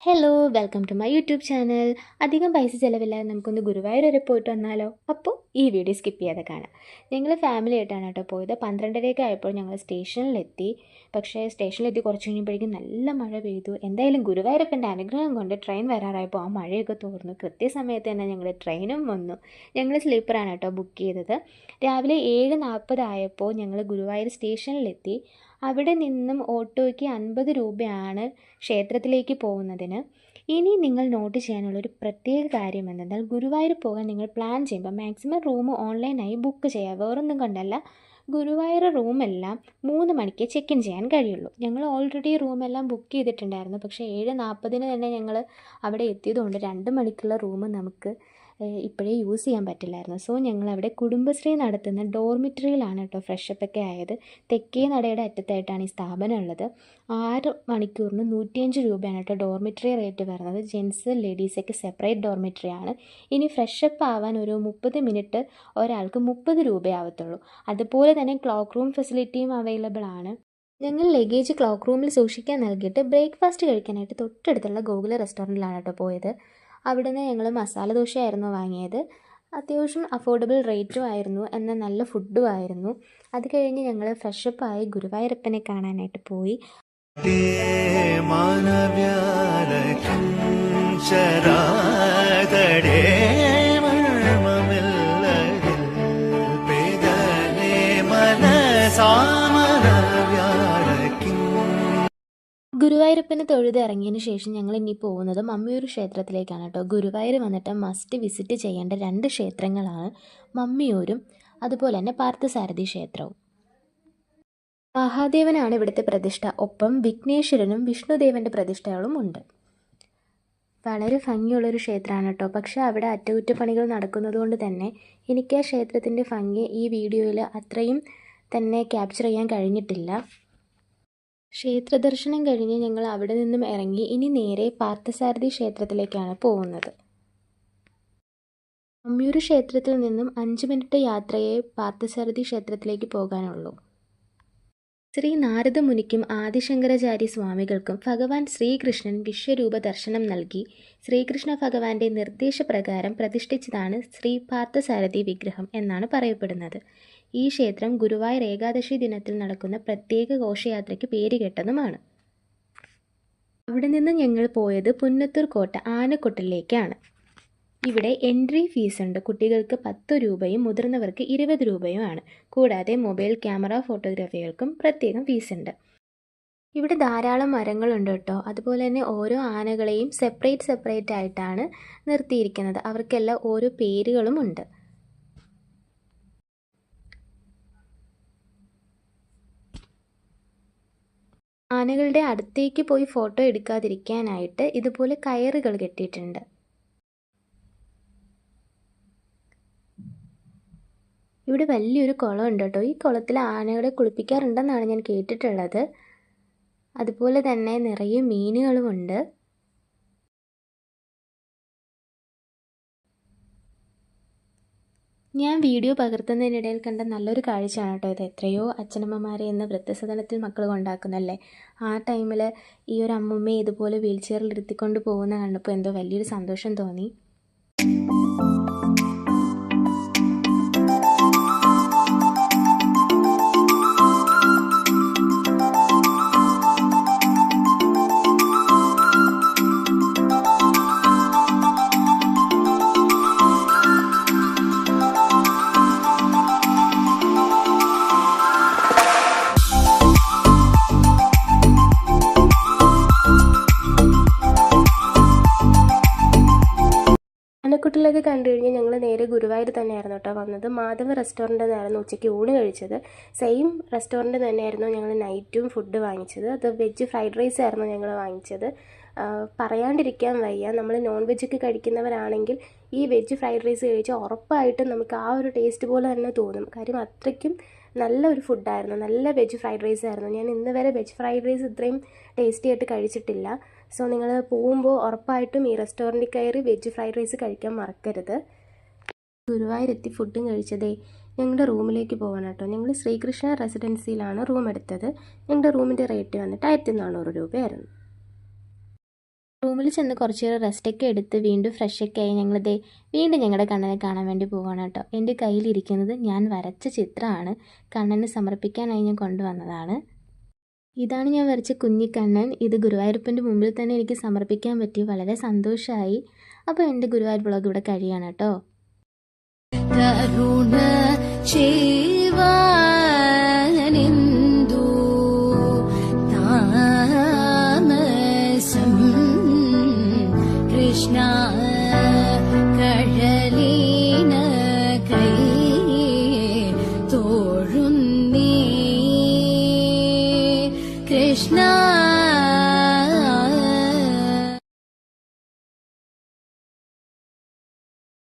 Hello welcome to my YouTube channel. അധികം പൈസ ചിലവില്ലാതെ നമുക്കൊന്ന് ഗുരുവായൂർ വരെ പോയിട്ട് വന്നാലോ? അപ്പോൾ ഈ വീഡിയോ സ്കിപ്പ് ചെയ്യാതെ കാണാം. ഞങ്ങൾ ഫാമിലി ആയിട്ടാണ് കേട്ടോ പോയത്. 12:30 ആയപ്പോൾ ഞങ്ങൾ സ്റ്റേഷനിലെത്തി. പക്ഷേ സ്റ്റേഷനിലെത്തി കുറച്ച് കഴിഞ്ഞപ്പോഴേക്കും നല്ല മഴ പെയ്തു. എന്തായാലും ഗുരുവായൂരപ്പൻ്റെ അനുഗ്രഹം കൊണ്ട് ട്രെയിൻ വരാറായപ്പോൾ ആ മഴയൊക്കെ തോർന്നു. കൃത്യസമയത്ത് തന്നെ ഞങ്ങളുടെ ട്രെയിനും വന്നു. ഞങ്ങൾ സ്ലീപ്പറാണ് കേട്ടോ ബുക്ക് ചെയ്തത്. രാവിലെ 7:40 ആയപ്പോൾ ഞങ്ങൾ ഗുരുവായൂർ സ്റ്റേഷനിലെത്തി. അവിടെ നിന്നും ഓട്ടോയ്ക്ക് 50 രൂപയാണ് ക്ഷേത്രത്തിലേക്ക് പോകുന്നതിന്. ഇനി നിങ്ങൾ നോട്ട് ചെയ്യാനുള്ളൊരു പ്രത്യേക കാര്യം എന്തെന്നാൽ, ഗുരുവായൂർ പോകാൻ നിങ്ങൾ പ്ലാൻ ചെയ്യുമ്പോൾ മാക്സിമം റൂം ഓൺലൈനായി ബുക്ക് ചെയ്യുക. വേറൊന്നും കൊണ്ടല്ല, ഗുരുവായൂർ റൂമെല്ലാം 3 മണിക്ക് ചെക്ക് ഇൻ ചെയ്യാൻ കഴിയുള്ളൂ. ഞങ്ങൾ ഓൾറെഡി റൂമെല്ലാം ബുക്ക് ചെയ്തിട്ടുണ്ടായിരുന്നു. പക്ഷേ 7:40 തന്നെ ഞങ്ങൾ അവിടെ എത്തിയതുകൊണ്ട് 2 മണിക്കുള്ള റൂം നമുക്ക് ഇപ്പോഴേ യൂസ് ചെയ്യാൻ പറ്റില്ലായിരുന്നു. സോ ഞങ്ങളവിടെ കുടുംബശ്രീ നടത്തുന്ന ഡോർമിറ്ററിയിലാണ് കേട്ടോ ഫ്രഷപ്പൊക്കെ ആയത്. തെക്കേ നടയുടെ അറ്റത്തായിട്ടാണ് ഈ സ്ഥാപനം ഉള്ളത്. 6 മണിക്കൂറിന് 105 രൂപയാണ് കേട്ടോ ഡോർമിറ്ററി റേറ്റ് വരുന്നത്. ജെൻസ് ലേഡീസൊക്കെ സെപ്പറേറ്റ് ഡോർമിറ്ററി ആണ്. ഇനി ഫ്രഷപ്പ് ആവാൻ ഒരു 30 മിനിറ്റ് ഒരാൾക്ക് 30 രൂപയാവത്തുള്ളൂ. അതുപോലെ തന്നെ ക്ലോക്ക് റൂം ഫെസിലിറ്റിയും അവൈലബിൾ ആണ്. ഞങ്ങൾ ലഗേജ് ക്ലോക്ക് റൂമിൽ സൂക്ഷിക്കാൻ നൽകിയിട്ട് ബ്രേക്ക്ഫാസ്റ്റ് കഴിക്കാനായിട്ട് തൊട്ടടുത്തുള്ള ഗോകുല റെസ്റ്റോറൻറ്റിലാണ് കേട്ടോ പോയത്. അവിടുന്ന് ഞങ്ങൾ മസാല ദോശയായിരുന്നു വാങ്ങിയത്. അത്യാവശ്യം അഫോർഡബിൾ റേറ്റും ആയിരുന്നു, എന്നാൽ നല്ല ഫുഡും ആയിരുന്നു. അത് കഴിഞ്ഞ് ഞങ്ങൾ ഫ്രഷപ്പായി ഗുരുവായൂരപ്പനെ കാണാനായിട്ട് പോയി. ഗുരുവായൂരപ്പനെ തൊഴുത് ഇറങ്ങിയതിന് ശേഷം ഞങ്ങൾ ഇനി പോകുന്നത് മമ്മിയൂർ ക്ഷേത്രത്തിലേക്കാണ് കേട്ടോ. ഗുരുവായൂർ വന്നിട്ട് മസ്റ്റ് വിസിറ്റ് ചെയ്യേണ്ട 2 ക്ഷേത്രങ്ങളാണ് മമ്മിയൂരും അതുപോലെ തന്നെ പാർത്ഥസാരഥി ക്ഷേത്രവും. മഹാദേവനാണ് ഇവിടുത്തെ പ്രതിഷ്ഠ. ഒപ്പം വിഘ്നേശ്വരനും വിഷ്ണുദേവൻ്റെ പ്രതിഷ്ഠകളും ഉണ്ട്. വളരെ ഭംഗിയുള്ളൊരു ക്ഷേത്രമാണ് കേട്ടോ. പക്ഷേ അവിടെ അറ്റകുറ്റപ്പണികൾ നടക്കുന്നതുകൊണ്ട് തന്നെ എനിക്ക് ആ ക്ഷേത്രത്തിൻ്റെ ഭംഗി ഈ വീഡിയോയിൽ അത്രയും തന്നെ ക്യാപ്ചർ ചെയ്യാൻ കഴിഞ്ഞിട്ടില്ല. ക്ഷേത്ര ദർശനം കഴിഞ്ഞ് ഞങ്ങൾ അവിടെ നിന്നും ഇറങ്ങി ഇനി നേരെ പാർത്ഥസാരഥി ക്ഷേത്രത്തിലേക്കാണ് പോകുന്നത്. മമ്മിയൂർ ക്ഷേത്രത്തിൽ നിന്നും 5 മിനിറ്റ് യാത്രയെ പാർത്ഥസാരഥി ക്ഷേത്രത്തിലേക്ക് പോകാനുള്ളൂ. ശ്രീ നാരദ മുനിക്കും ആദിശങ്കരാചാര്യ സ്വാമികൾക്കും ഭഗവാൻ ശ്രീകൃഷ്ണൻ വിശ്വരൂപ ദർശനം നൽകി ശ്രീകൃഷ്ണ ഭഗവാന്റെ നിർദ്ദേശപ്രകാരം പ്രതിഷ്ഠിച്ചതാണ് ശ്രീ പാർത്ഥസാരഥി വിഗ്രഹം എന്നാണ് പറയപ്പെടുന്നത്. ഈ ക്ഷേത്രം ഗുരുവായൂർ ഏകാദശി ദിനത്തിൽ നടക്കുന്ന പ്രത്യേക ഘോഷയാത്രയ്ക്ക് പേരുകേട്ടതുമാണ്. അവിടെ നിന്ന് ഞങ്ങൾ പോയത് പുന്നത്തൂർ കോട്ട ആനക്കൊട്ടിലേക്കാണ്. ഇവിടെ എൻട്രി ഫീസ് ഉണ്ട്. കുട്ടികൾക്ക് 10 രൂപയും മുതിർന്നവർക്ക് 20 രൂപയുമാണ്. കൂടാതെ മൊബൈൽ ക്യാമറ ഫോട്ടോഗ്രാഫികൾക്കും പ്രത്യേകം ഫീസ് ഉണ്ട്. ഇവിടെ ധാരാളം മരങ്ങളുണ്ട് കേട്ടോ. അതുപോലെ തന്നെ ഓരോ ആനകളെയും സെപ്പറേറ്റ് ആയിട്ടാണ് നിർത്തിയിരിക്കുന്നത്. അവർക്കെല്ലാം ഓരോ പേരുകളും ഉണ്ട്. ആനകളുടെ അടുത്തേക്ക് പോയി ഫോട്ടോ എടുക്കാതിരിക്കാനായിട്ട് ഇതുപോലെ കയറുകൾ കെട്ടിയിട്ടുണ്ട്. ഇവിടെ വലിയൊരു കുളം ഉണ്ട് കേട്ടോ. ഈ കുളത്തിൽ ആനകളെ കുളിപ്പിക്കാറുണ്ടെന്നാണ് ഞാൻ കേട്ടിട്ടുള്ളത്. അതുപോലെ തന്നെ നിറയെ മീനുകളുമുണ്ട്. ഞാൻ വീഡിയോ പകർത്തുന്നതിനിടയിൽ കണ്ട നല്ലൊരു കാഴ്ചയാണ് കേട്ടോ ഇത്. എത്രയോ അച്ഛനമ്മമാരെ ഇന്ന് വൃദ്ധസദനത്തിൽ മക്കൾ കൊണ്ടാക്കുന്നല്ലേ. ആ ടൈമിൽ ഈ ഒരു അമ്മൂമ്മയെ ഇതുപോലെ വീൽ ചെയറിൽ ഇരുത്തിക്കൊണ്ട് പോകുന്ന കണ്ടപ്പോൾ എന്തോ വലിയൊരു സന്തോഷം തോന്നി. ആനക്കുട്ടിലൊക്കെ കണ്ടു കഴിഞ്ഞാൽ ഞങ്ങൾ നേരെ ഗുരുവായൂർ തന്നെയായിരുന്നു കേട്ടോ വന്നത്. മാധവ റെസ്റ്റോറൻറ്റിൽ നിന്നായിരുന്നു ഉച്ചയ്ക്ക് ഊണ് കഴിച്ചത്. സെയിം റെസ്റ്റോറൻറ്റ് തന്നെയായിരുന്നു ഞങ്ങൾ നൈറ്റും ഫുഡ് വാങ്ങിച്ചത്. അത് വെജ് ഫ്രൈഡ് റൈസ് ആയിരുന്നു ഞങ്ങൾ വാങ്ങിച്ചത്. പറയാണ്ടിരിക്കാൻ വയ്യ, നമ്മൾ നോൺ വെജൊക്കെ കഴിക്കുന്നവരാണെങ്കിൽ ഈ വെജ് ഫ്രൈഡ് റൈസ് കഴിച്ചാൽ ഉറപ്പായിട്ടും നമുക്ക് ആ ഒരു ടേസ്റ്റ് പോലെ തന്നെ തോന്നും. കാര്യം അത്രയ്ക്കും നല്ലൊരു ഫുഡായിരുന്നു. നല്ല വെജ് ഫ്രൈഡ് റൈസ് ആയിരുന്നു. ഞാൻ ഇന്ന് വരെ വെജ് ഫ്രൈഡ് റൈസ് ഇത്രയും ടേസ്റ്റി ആയിട്ട് കഴിച്ചിട്ടില്ല. സോ നിങ്ങൾ പോകുമ്പോൾ ഉറപ്പായിട്ടും ഈ റെസ്റ്റോറൻറ്റിൽ കയറി വെജ് ഫ്രൈഡ് റൈസ് കഴിക്കാൻ മറക്കരുത്. ഗുരുവായൂരെത്തി ഫുഡും കഴിച്ചതേ ഞങ്ങളുടെ റൂമിലേക്ക് പോകണം കേട്ടോ. ഞങ്ങൾ ശ്രീകൃഷ്ണ റെസിഡൻസിയിലാണ് റൂം എടുത്തത്. ഞങ്ങളുടെ റൂമിൻ്റെ റേറ്റ് വന്നിട്ട് 1400 രൂപയായിരുന്നു. റൂമിൽ ചെന്ന് കുറച്ച് നേരം റെസ്റ്റൊക്കെ എടുത്ത് വീണ്ടും ഫ്രഷൊക്കെ ആയി ഞങ്ങളിതേ വീണ്ടും ഞങ്ങളുടെ കണ്ണനെ കാണാൻ വേണ്ടി പോവുകയാണ് കേട്ടോ. എൻ്റെ കയ്യിലിരിക്കുന്നത് ഞാൻ വരച്ച ചിത്രമാണ്. കണ്ണന് സമർപ്പിക്കാനായി ഞാൻ കൊണ്ടുവന്നതാണ്. ഇതാണ് ഞാൻ വരച്ച കുഞ്ഞിക്കണ്ണൻ. ഇത് ഗുരുവായൂരപ്പൻ്റെ മുമ്പിൽ തന്നെ എനിക്ക് സമർപ്പിക്കാൻ പറ്റി. വളരെ സന്തോഷമായി. അപ്പോൾ എൻ്റെ ഗുരുവായൂർ വ്ളോഗ് ഇവിടെ കഴിയാണ് കേട്ടോ.